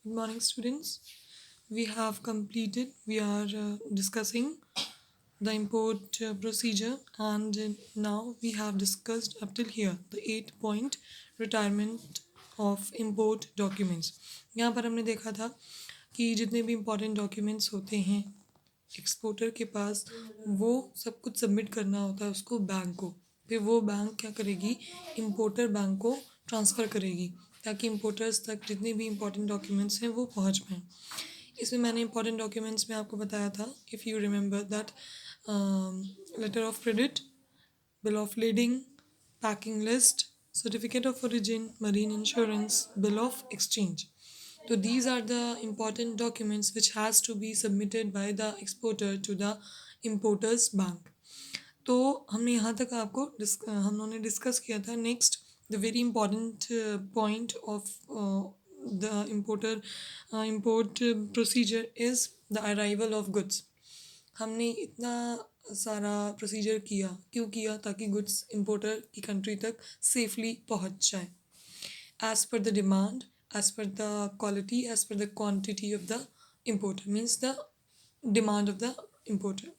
Good morning, students. We are discussing the import procedure, and now we have discussed up till here the 8 point retirement of import documents. यहाँ पर हमने देखा था कि जितने भी इम्पोर्टेंट डॉक्यूमेंट्स होते हैं एक्सपोर्टर के पास, वो सब कुछ सबमिट करना होता है उसको बैंक को। फिर वो बैंक क्या करेगी, इम्पोर्टर बैंक को ट्रांसफ़र करेगी ताकि इम्पोर्टर्स तक जितने भी इम्पोर्टेंट डॉक्यूमेंट्स हैं वो पहुंच पाएँ। इसमें मैंने इम्पोर्टेंट डॉक्यूमेंट्स में आपको बताया था, if you remember that, letter of credit, bill of lading, packing list, certificate of origin, marine insurance, bill of exchange. So these are the important documents which has to be submitted by the exporter to the importer's bank. तो हमने यहाँ तक आपको हम लोगों ने discuss किया था। Next the very important point of the import procedure is the arrival of goods. हमने इतना सारा प्रोसीजर किया, क्यों किया? ताकि गुड्स इम्पोर्टर की कंट्री तक सेफली पहुंच जाए, as per the demand, as per the quality, as per the quantity of the importer, means the demand of the importer.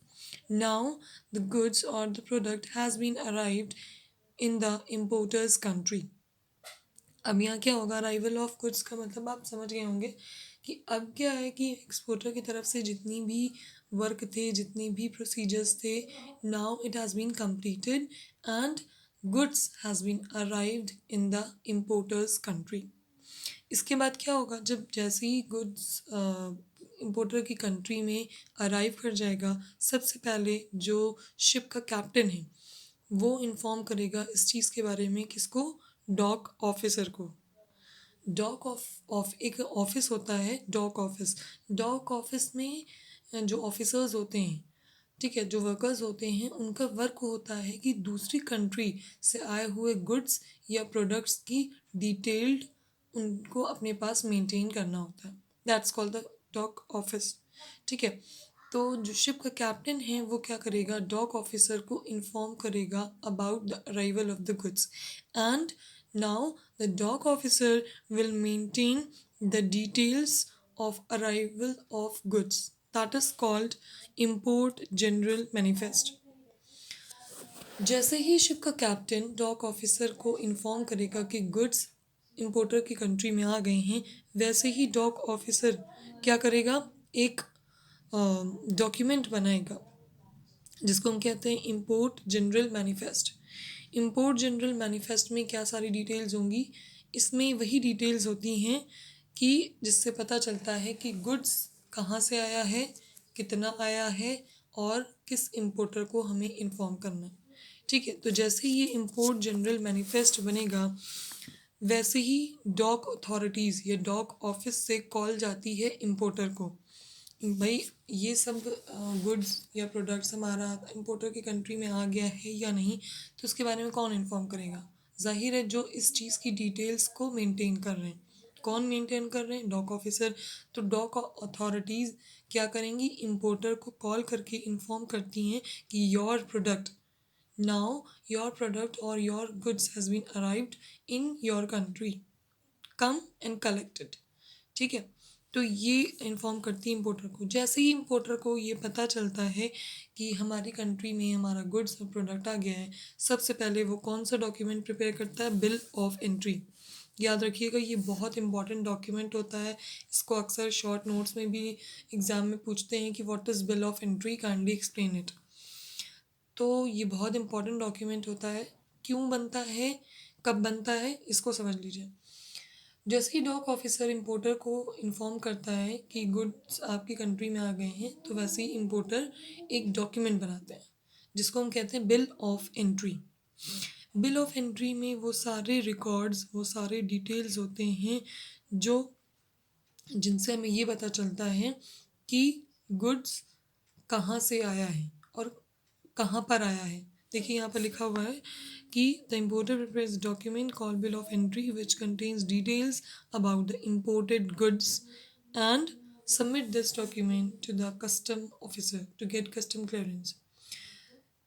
Now the goods or the product has been arrived in the importer's country. अब यहाँ क्या होगा, arrival of goods का मतलब आप समझ गए होंगे कि अब क्या है कि एक्सपोर्टर की तरफ से जितनी भी वर्क थे, जितनी भी प्रोसीजर्स थे, now it has been completed and goods has been arrived in the importer's country. इसके बाद क्या होगा, जब जैसे ही गुड्स इम्पोर्टर की कंट्री में अराइव कर जाएगा, सबसे पहले जो शिप का कैप्टन है वो इन्फॉर्म करेगा इस चीज़ के बारे में, किसको? डॉक ऑफिसर को। डॉक ऑफ एक ऑफिस होता है, डॉक ऑफिस। डॉक ऑफिस में जो ऑफिसर्स होते हैं, ठीक है, जो वर्कर्स होते हैं, उनका वर्क होता है कि दूसरी कंट्री से आए हुए गुड्स या प्रोडक्ट्स की डिटेल्ड उनको अपने पास मेंटेन करना होता है। That's called the dock office, ठीक है। तो जो शिप का कैप्टन है वो क्या करेगा, डॉक ऑफिसर को इन्फॉर्म करेगा about the arrival of the goods, and now the dock officer will maintain the details of arrival of goods, that is called import general manifest. जैसे ही शिप का captain dock officer को inform करेगा कि goods importer की country में आ गए हैं, वैसे ही डॉक ऑफिसर क्या करेगा, एक डॉक्यूमेंट बनाएगा जिसको हम कहते हैं import general manifest. Import general manifest में क्या सारी डिटेल्स होंगी, इसमें वही डिटेल्स होती हैं कि जिससे पता चलता है कि गुड्स कहाँ से आया है, कितना आया है और किस इम्पोर्टर को हमें इन्फॉर्म करना है, ठीक है। तो जैसे ही ये इम्पोर्ट जनरल मैनिफेस्ट बनेगा, वैसे ही डॉक अथॉरिटीज़ या डॉक ऑफिस से कॉल जाती है इम्पोर्टर को, भाई ये सब गुड्स या प्रोडक्ट्स हमारा इम्पोर्टर की कंट्री में आ गया है या नहीं, तो उसके बारे में कौन इन्फॉर्म करेगा? जाहिर है जो इस चीज़ की डिटेल्स को मेंटेन कर रहे हैं। कौन मेंटेन कर रहे हैं? Dock officer. तो डॉक अथॉरिटीज़ क्या करेंगी, इम्पोर्टर को कॉल करके इन्फॉर्म करती हैं कि your product now, your product और your goods has been arrived in your country, come and collected, ठीक है। तो ये इन्फॉर्म करती है इम्पोर्टर को। जैसे ही इम्पोर्टर को ये पता चलता है कि हमारी कंट्री में हमारा गुड्स और प्रोडक्ट आ गया है, सबसे पहले वो कौन सा डॉक्यूमेंट प्रिपेयर करता है? Bill of entry. याद रखिएगा, ये बहुत इंपॉर्टेंट डॉक्यूमेंट होता है। इसको अक्सर शॉर्ट नोट्स में भी एग्ज़ाम में पूछते हैं कि what is bill of entry, kindly explain it. तो ये बहुत इंपॉर्टेंट डॉक्यूमेंट होता है। क्यों बनता है, कब बनता है, इसको समझ लीजिए। जैसे ही डॉक ऑफिसर इम्पोर्टर को इन्फॉर्म करता है कि गुड्स आपकी कंट्री में आ गए हैं, तो वैसे ही इम्पोर्टर एक डॉक्यूमेंट बनाते हैं जिसको हम कहते हैं bill of entry. Bill of entry में वो सारे रिकॉर्ड्स, वो सारे डिटेल्स होते हैं जो जिनसे हमें ये पता चलता है कि गुड्स कहाँ से आया है और कहाँ पर आया है। देखिए यहाँ पर लिखा हुआ है कि the importer prepares document called bill of entry which contains details about the imported goods and submit this document to the custom officer to get custom clearance.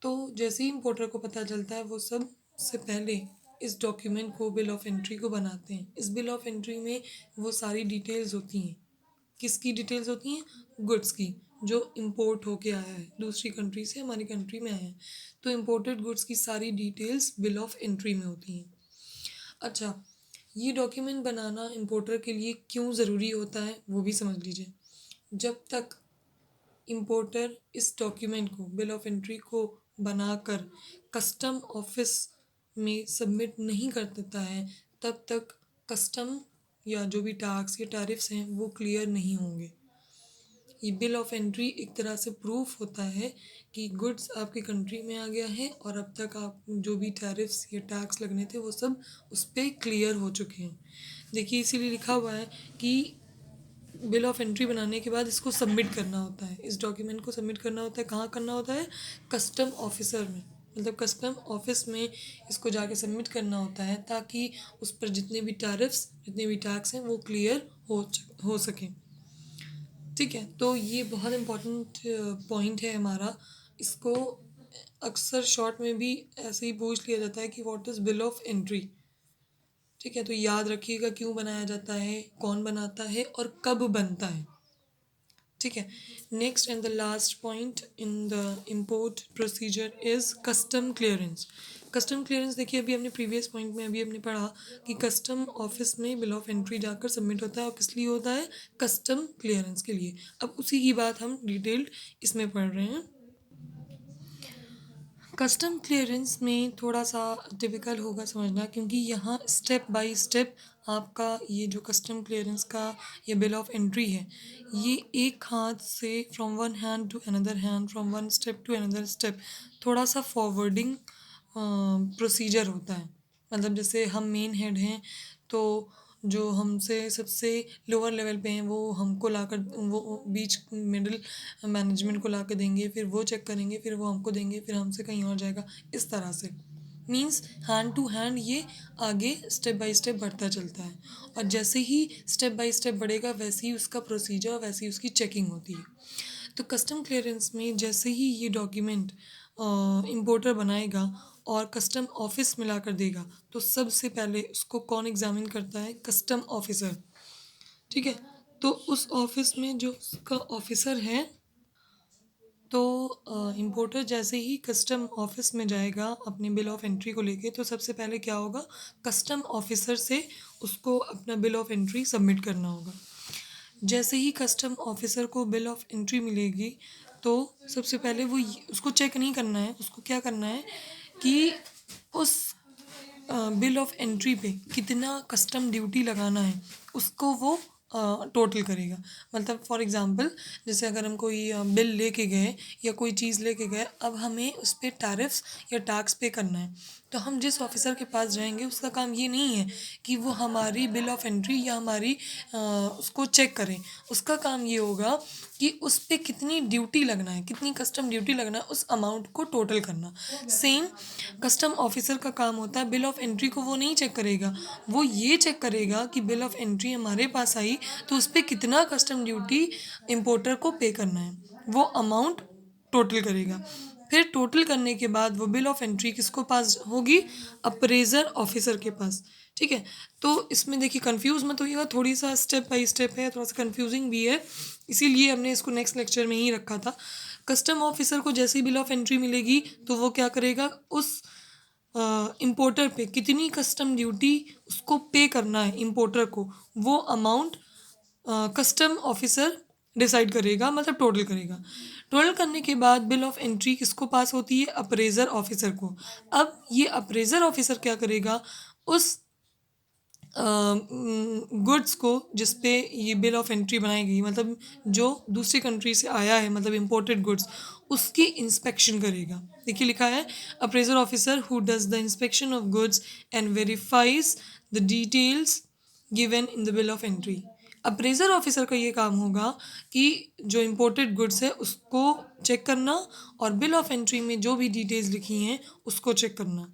तो जैसे ही इम्पोर्टर को पता चलता है, वो सब से पहले इस डॉक्यूमेंट को, बिल ऑफ एंट्री को बनाते हैं। इस बिल ऑफ एंट्री में वो सारी डिटेल्स होती हैं। किसकी डिटेल्स होती हैं? गुड्स की, जो इंपोर्ट होके आया है दूसरी कंट्री से हमारी कंट्री में आया है। तो इंपोर्टेड गुड्स की सारी डिटेल्स बिल ऑफ एंट्री में होती हैं। अच्छा, ये डॉक्यूमेंट बनाना इंपोर्टर के लिए क्यों ज़रूरी होता है वो भी समझ लीजिए। जब तक इंपोर्टर इस डॉक्यूमेंट को, बिल ऑफ एंट्री को बनाकर कस्टम ऑफिस में सबमिट नहीं कर देता है, तब तक कस्टम या जो भी टैक्स या टैरिफ्स हैं वो क्लियर नहीं होंगे। ये बिल ऑफ एंट्री एक तरह से प्रूफ होता है कि गुड्स आपकी कंट्री में आ गया है और अब तक आप जो भी टैरिफ्स या टैक्स लगने थे वो सब उस पर क्लियर हो चुके हैं। देखिए, इसीलिए लिखा हुआ है कि बिल ऑफ एंट्री बनाने के बाद इसको सबमिट करना होता है। इस डॉक्यूमेंट को सबमिट करना होता है। कहाँ करना होता है? कस्टम ऑफिसर में, मतलब कस्टम ऑफिस में इसको जाके सबमिट करना होता है, ताकि उस पर जितने भी टैरिफ्स, जितने भी टैक्स हैं वो क्लियर हो सकें। ठीक है, तो ये बहुत इम्पोर्टेंट पॉइंट है हमारा। इसको अक्सर शॉर्ट में भी ऐसे ही पूछ लिया जाता है कि what is bill of entry. ठीक है, तो याद रखिएगा क्यों बनाया जाता है, कौन बनाता है और कब बनता है। ठीक है, next and the last point in the import procedure is custom clearance. Custom clearance देखिए, अभी हमने प्रीवियस पॉइंट में अभी हमने पढ़ा कि कस्टम ऑफिस में बिल ऑफ एंट्री जाकर सबमिट होता है और किस लिए होता है? कस्टम क्लियरेंस के लिए। अब उसी की बात हम डिटेल्ड इसमें पढ़ रहे हैं। कस्टम क्लियरेंस में थोड़ा सा टिपिकल होगा समझना, क्योंकि यहाँ स्टेप बाय स्टेप आपका ये जो कस्टम क्लियरेंस का ये बिल ऑफ एंट्री है, ये एक हाथ से from one hand to another hand, from one step to another step, थोड़ा सा फॉरवर्डिंग प्रोसीजर होता है। मतलब जैसे हम मेन हेड हैं, तो जो हमसे सबसे लोअर लेवल पे हैं वो हमको लाकर, वो बीच मिडिल मैनेजमेंट को ला कर देंगे, फिर वो चेक करेंगे, फिर वो हमको देंगे, फिर हमसे कहीं और जाएगा। इस तरह से मीन्स हैंड टू हैंड ये आगे स्टेप बाय स्टेप बढ़ता चलता है। और जैसे ही स्टेप बाय स्टेप बढ़ेगा वैसे ही उसका प्रोसीजर, वैसे ही उसकी चेकिंग होती है। तो कस्टम क्लियरेंस में जैसे ही ये डॉक्यूमेंट इम्पोर्टर बनाएगा और कस्टम ऑफिस में ला कर देगा, तो सबसे पहले उसको कौन एग्जामिन करता है? Custom officer. ठीक है, तो उस ऑफिस में जो उसका ऑफिसर है, तो इम्पोर्टर जैसे ही कस्टम ऑफिस में जाएगा अपनी बिल ऑफ एंट्री को लेके, तो सबसे पहले क्या होगा? कस्टम ऑफिसर से उसको अपना बिल ऑफ एंट्री सबमिट करना होगा। जैसे ही कस्टम ऑफिसर को बिल ऑफ एंट्री मिलेगी, तो सबसे पहले वो उसको चेक नहीं करना है, उसको क्या करना है कि उस बिल ऑफ एंट्री पे कितना कस्टम ड्यूटी लगाना है उसको वो टोटल करेगा। मतलब फॉर एग्ज़ाम्पल, जैसे अगर हम कोई बिल लेके गए या कोई चीज़ लेके गए, अब हमें उस पर टैरिफ्स या टैक्स पे करना है, तो हम जिस ऑफिसर के पास जाएंगे उसका काम ये नहीं है कि वो हमारी बिल ऑफ एंट्री या हमारी उसको चेक करें। उसका काम ये होगा कि उस पर कितनी ड्यूटी लगना है, कितनी कस्टम ड्यूटी लगना है, उस अमाउंट को टोटल करना। सेम कस्टम ऑफिसर का काम होता है, बिल ऑफ एंट्री को वो नहीं चेक करेगा, वो ये चेक करेगा कि बिल ऑफ एंट्री हमारे पास आई तो उस पर कितना कस्टम ड्यूटी इम्पोर्टर को पे करना है, वो अमाउंट टोटल करेगा। फिर टोटल करने के बाद वो बिल ऑफ एंट्री किसको पास होगी? अप्रेजर ऑफिसर के पास। ठीक है, तो इसमें देखिए कंफ्यूज मत होइएगा, थोड़ी सा स्टेप बाय स्टेप है, थोड़ा सा कंफ्यूजिंग भी है, इसीलिए हमने इसको नेक्स्ट लेक्चर में ही रखा था। कस्टम ऑफिसर को जैसे ही बिल ऑफ एंट्री मिलेगी तो वो क्या करेगा? उस इम्पोर्टर पे कितनी कस्टम ड्यूटी उसको पे करना है इम्पोर्टर को, वो अमाउंट कस्टम ऑफिसर डिसाइड करेगा, मतलब टोटल करेगा। टोटल करने के बाद बिल ऑफ एंट्री किसको पास होती है? अप्रेजर ऑफिसर को। अब ये अप्रेजर ऑफिसर क्या करेगा? उस गुड्स को जिस पे ये बिल ऑफ एंट्री बनाई गई, मतलब जो दूसरी कंट्री से आया है, मतलब इम्पोर्टेड गुड्स, उसकी इंस्पेक्शन करेगा। देखिए लिखा है, appraisal officer who does the inspection of goods and verifies the details given in the bill of entry. Appraisal officer का ये काम होगा कि जो इम्पोर्टेड गुड्स है उसको चेक करना और बिल ऑफ एंट्री में जो भी डिटेल्स लिखी हैं उसको चेक करना।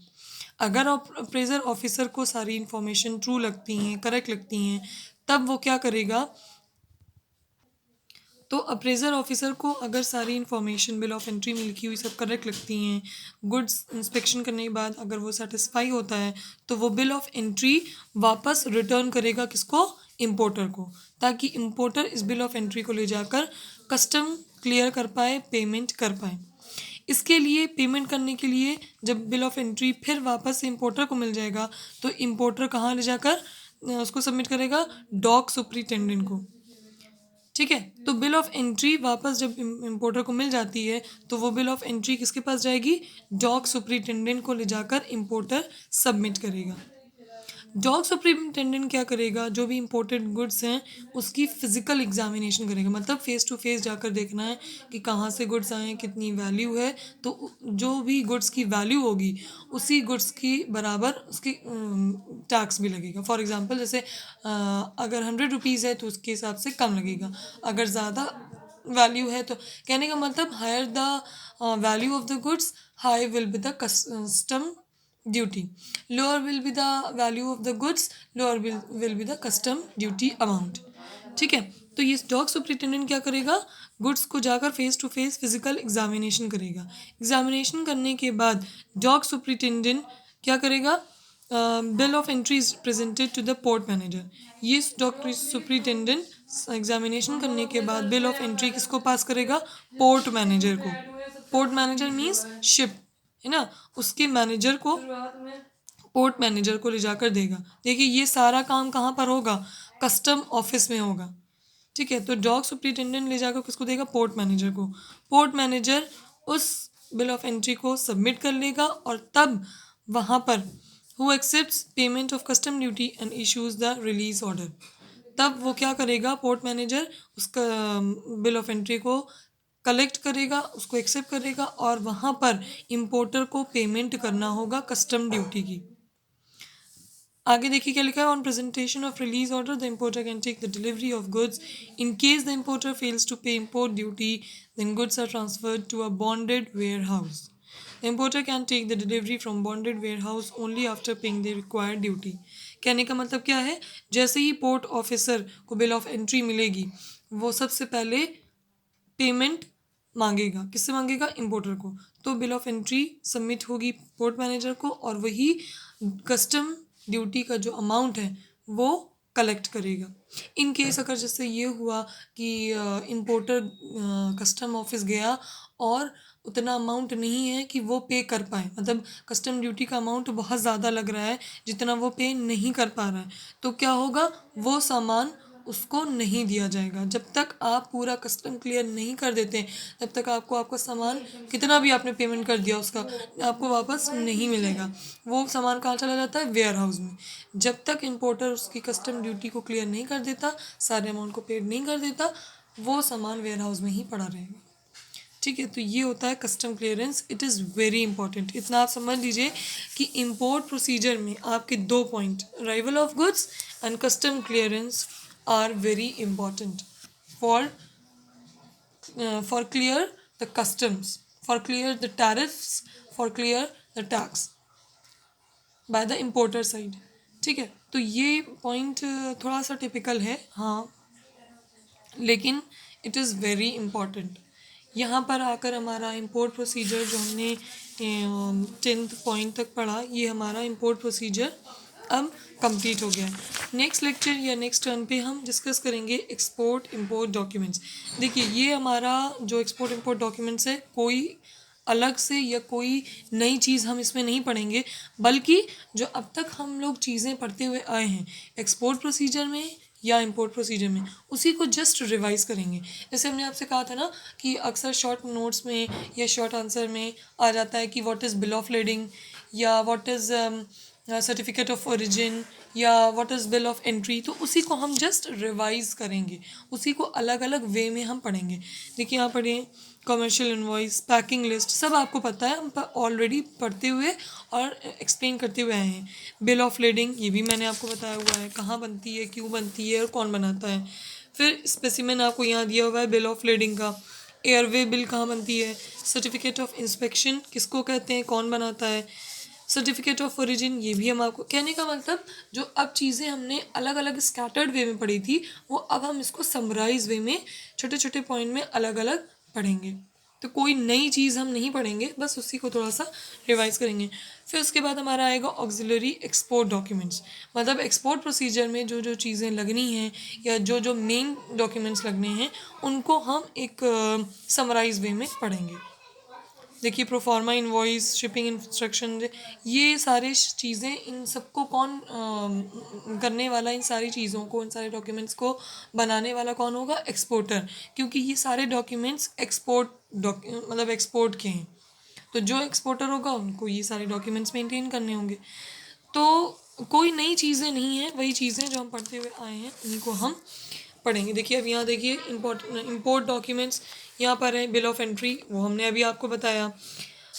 अगर अप्रेजर ऑफिसर को सारी इन्फॉर्मेशन ट्रू लगती हैं, करेक्ट लगती हैं, तब वो क्या करेगा? तो अप्रेजर ऑफिसर को अगर सारी इन्फॉर्मेशन बिल ऑफ एंट्री में लिखी हुई सब करेक्ट लगती हैं, गुड्स इंस्पेक्शन करने के बाद अगर वो सेटिस्फाई होता है तो वो बिल ऑफ एंट्री वापस रिटर्न करेगा किसको, इम्पोर्टर को, ताकि इम्पोर्टर इस बिल ऑफ एंट्री को ले जाकर कस्टम क्लियर कर पाए, पेमेंट कर पाए। इसके लिए पेमेंट करने के लिए जब बिल ऑफ एंट्री फिर वापस से इम्पोर्टर को मिल जाएगा तो इम्पोर्टर कहाँ ले जाकर उसको सबमिट करेगा, डॉक सुपरिटेंडेंट को। ठीक है, तो बिल ऑफ एंट्री वापस जब इम्पोर्टर को मिल जाती है तो वो बिल ऑफ एंट्री किसके पास जाएगी, डॉक सुपरिटेंडेंट को ले जाकर इम्पोर्टर सबमिट करेगा। डॉग सुपरिटेंडेंट क्या करेगा, जो भी इम्पोर्टेड गुड्स हैं उसकी फिजिकल एग्जामिनेशन करेगा, मतलब फेस टू फेस जाकर देखना है कि कहाँ से गुड्स आए हैं, कितनी वैल्यू है, तो जो भी गुड्स की वैल्यू होगी उसी गुड्स की बराबर उसकी टैक्स भी लगेगा। फॉर एग्जांपल जैसे अगर 100 रुपीज़ है तो उसके हिसाब से कम लगेगा, अगर ज़्यादा वैल्यू है तो कहने का मतलब higher the value of the goods high will be the custom duty, lower will be the value of the goods, lower will be the custom duty amount। ठीक है, तो ये डॉग सुपरिटेंडेंट क्या करेगा, गुड्स को जाकर face to face physical examination करेगा। Examination करने के बाद डॉग सुपरिटेंडेंट क्या करेगा, bill of entry is presented to the port manager. ये डॉग सुपरिटेंडेंट एग्जामिनेशन करने के बाद बिल ऑफ एंट्री किसको पास करेगा, पोर्ट मैनेजर को। पोर्ट मैनेजर मीन्स शिप, है ना, उसके मैनेजर को, पोर्ट मैनेजर को ले जाकर देगा। देखिए ये सारा काम कहाँ पर होगा, कस्टम ऑफिस में होगा। ठीक है, तो डॉग सुपरिटेंडेंट ले जाकर किसको देगा, पोर्ट मैनेजर को। पोर्ट मैनेजर उस बिल ऑफ एंट्री को सबमिट कर लेगा और तब वहाँ पर who accepts payment of custom duty and issues the release order, तब वो क्या करेगा, पोर्ट मैनेजर उसका बिल ऑफ एंट्री को कलेक्ट करेगा, उसको एक्सेप्ट करेगा और वहाँ पर इम्पोर्टर को पेमेंट करना होगा कस्टम ड्यूटी की। आगे देखिए क्या लिखा है, on presentation of release order the importer can take the delivery of goods in case the importer fails to pay import duty then goods are transferred to a bonded warehouse. The importer can take the delivery from bonded warehouse only after paying the required duty. कहने का मतलब क्या है, जैसे ही port officer को bill of entry मिलेगी वो सबसे पहले पेमेंट मांगेगा, किससे मांगेगा, इम्पोर्टर को। तो बिल ऑफ एंट्री सबमिट होगी पोर्ट मैनेजर को और वही कस्टम ड्यूटी का जो अमाउंट है वो कलेक्ट करेगा। इन केस अगर जैसे ये हुआ कि इम्पोर्टर कस्टम ऑफिस गया और उतना अमाउंट नहीं है कि वो पे कर पाए, मतलब कस्टम ड्यूटी का अमाउंट बहुत ज़्यादा लग रहा है जितना वो पे नहीं कर पा रहा है, तो क्या होगा, वो सामान उसको नहीं दिया जाएगा। जब तक आप पूरा कस्टम क्लियर नहीं कर देते तब तक आपको आपका सामान कितना भी आपने पेमेंट कर दिया उसका आपको वापस नहीं मिलेगा। वो सामान कहाँ चला जाता है, वेयर हाउस में। जब तक इम्पोर्टर उसकी कस्टम ड्यूटी को क्लियर नहीं कर देता, सारे अमाउंट को पेड नहीं कर देता, वो सामान वेयर हाउस में ही पड़ा रहेगा। ठीक है, तो ये होता है custom clearance. It is very important. इतना आप समझ लीजिए कि इम्पोर्ट प्रोसीजर में आपके 2 point, arrival of goods and custom clearance are very important for clear the customs, for clear the tariffs, for clear the tax by the importer side। ठीक है, तो ये पॉइंट थोड़ा सा टिपिकल है, हाँ, लेकिन इट इज़ वेरी इम्पॉर्टेंट। यहाँ पर आकर हमारा इम्पोर्ट प्रोसीजर जो हमने 10th पॉइंट तक पढ़ा, ये हमारा इम्पोर्ट प्रोसीजर अब कंप्लीट हो गया। नेक्स्ट लेक्चर या नेक्स्ट टर्न पे हम डिस्कस करेंगे एक्सपोर्ट इंपोर्ट डॉक्यूमेंट्स। देखिए ये हमारा जो एक्सपोर्ट इंपोर्ट डॉक्यूमेंट्स है, कोई अलग से या कोई नई चीज़ हम इसमें नहीं पढ़ेंगे, बल्कि जो अब तक हम लोग चीज़ें पढ़ते हुए आए हैं एक्सपोर्ट प्रोसीजर में या इंपोर्ट प्रोसीजर में, उसी को जस्ट रिवाइज करेंगे। जैसे हमने आपसे कहा था ना कि अक्सर शॉर्ट नोट्स में या शॉर्ट आंसर में आ जाता है कि what is bill of lading या what is certificate of origin या what is bill of entry, तो उसी को हम जस्ट रिवाइज करेंगे, उसी को अलग अलग वे में हम पढ़ेंगे। देखिए यहाँ पढ़ें कमर्शियल इनवॉइस, पैकिंग लिस्ट, सब आपको पता है, हम ऑलरेडी पढ़ते हुए और एक्सप्लेन करते हुए आए हैं। बिल ऑफ लेडिंग ये भी मैंने आपको बताया हुआ है, कहाँ बनती है, क्यों बनती है और कौन बनाता है। फिर स्पेसिमेन आपको यहाँ दिया हुआ है बिल ऑफ लेडिंग का। एयरवे बिल कहाँ बनती है। सर्टिफिकेट ऑफ इंस्पेक्शन किसको कहते हैं, कौन बनाता है। सर्टिफिकेट ऑफ ओरिजिन, ये भी हम आपको, कहने का मतलब जो अब चीज़ें हमने अलग अलग स्कैटर्ड वे में पढ़ी थी वो अब हम इसको समराइज वे में छोटे छोटे पॉइंट में अलग अलग पढ़ेंगे। तो कोई नई चीज़ हम नहीं पढ़ेंगे, बस उसी को थोड़ा सा रिवाइज करेंगे। फिर उसके बाद हमारा आएगा ऑक्सिलरी एक्सपोर्ट डॉक्यूमेंट्स, मतलब एक्सपोर्ट प्रोसीजर में जो जो चीज़ें लगनी हैं या जो जो मेन डॉक्यूमेंट्स लगने हैं उनको हम एक समराइज वे में पढ़ेंगे। देखिए प्रोफार्मा इनवॉइस, शिपिंग इंस्ट्रक्शन, ये सारे चीज़ें, इन सबको कौन करने वाला, इन सारी चीज़ों को, इन सारे डॉक्यूमेंट्स को बनाने वाला कौन होगा? एक्सपोर्टर, क्योंकि ये सारे डॉक्यूमेंट्स मतलब एक्सपोर्ट के हैं। तो जो एक्सपोर्टर होगा उनको ये सारे डॉक्यूमेंट्स मेंटेन करने होंगे। तो कोई नई चीज़ें नहीं है, वही चीज़ें जो हम पढ़ते हुए आए हैं उन्हीं को हम पढ़ेंगे। देखिए अब यहाँ देखिए इंपोर्ट डॉक्यूमेंट्स यहाँ पर है, बिल ऑफ एंट्री, वो हमने अभी आपको बताया।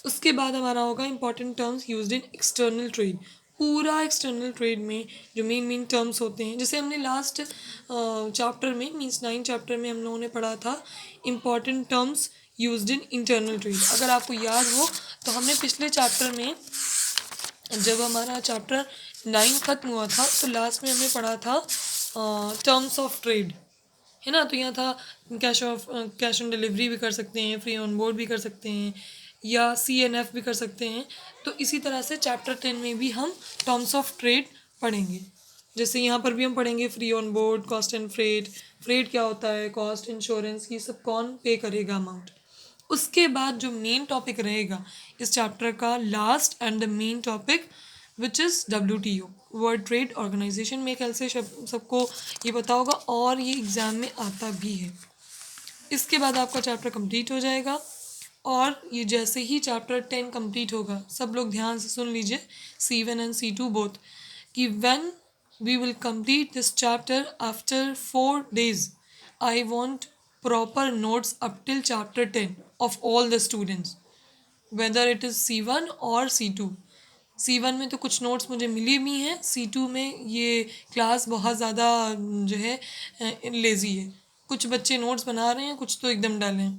उसके बाद हमारा होगा important terms used in external trade. पूरा एक्सटर्नल ट्रेड में जो मेन मेन टर्म्स होते हैं, जैसे हमने लास्ट चैप्टर में मीन्स 9 चैप्टर में हम लोगों ने पढ़ा था important terms used in internal trade. अगर आपको याद हो तो हमने पिछले चैप्टर में, जब हमारा चैप्टर 9 खत्म हुआ था तो लास्ट में हमने पढ़ा था टर्म्स ऑफ ट्रेड, है ना। तो यहाँ था कैश ऑन डिलीवरी भी कर सकते हैं, फ्री ऑन बोर्ड भी कर सकते हैं, या CNF भी कर सकते हैं। तो इसी तरह से चैप्टर 10 में भी हम टर्म्स ऑफ ट्रेड पढ़ेंगे। जैसे यहाँ पर भी हम पढ़ेंगे free on board, cost and freight, freight क्या होता है, कॉस्ट, इंश्योरेंस, ये सब कौन पे करेगा अमाउंट। उसके बाद जो मेन टॉपिक रहेगा इस चैप्टर का, last and the main topic, which is WTO, world trade organization. मेरे ख्याल से सबको ये पता होगा और ये एग्ज़ाम में आता भी है। इसके बाद आपका चैप्टर कंप्लीट हो जाएगा, और ये जैसे ही चैप्टर 10 कंप्लीट होगा, सब लोग ध्यान से सुन लीजिए, C1 एंड C2 बोथ, कि when we will complete this chapter after 4 days, I want proper notes up till chapter 10 of all the students, whether it is C1 और C2। C1 में तो कुछ नोट्स मुझे मिली भी हैं, C2 में ये क्लास बहुत ज़्यादा जो है लेज़ी है, कुछ बच्चे नोट्स बना रहे हैं, कुछ तो एकदम डल हैं।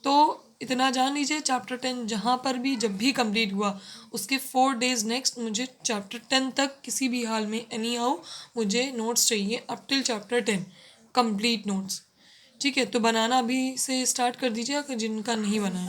तो इतना जान लीजिए, चैप्टर 10 जहाँ पर भी जब भी कंप्लीट हुआ उसके 4 days नेक्स्ट मुझे चैप्टर 10 तक किसी भी हाल में एनी हाउ मुझे नोट्स चाहिए up till chapter 10, complete notes. ठीक है, तो बनाना अभी से स्टार्ट कर दीजिए अगर जिनका नहीं बना है।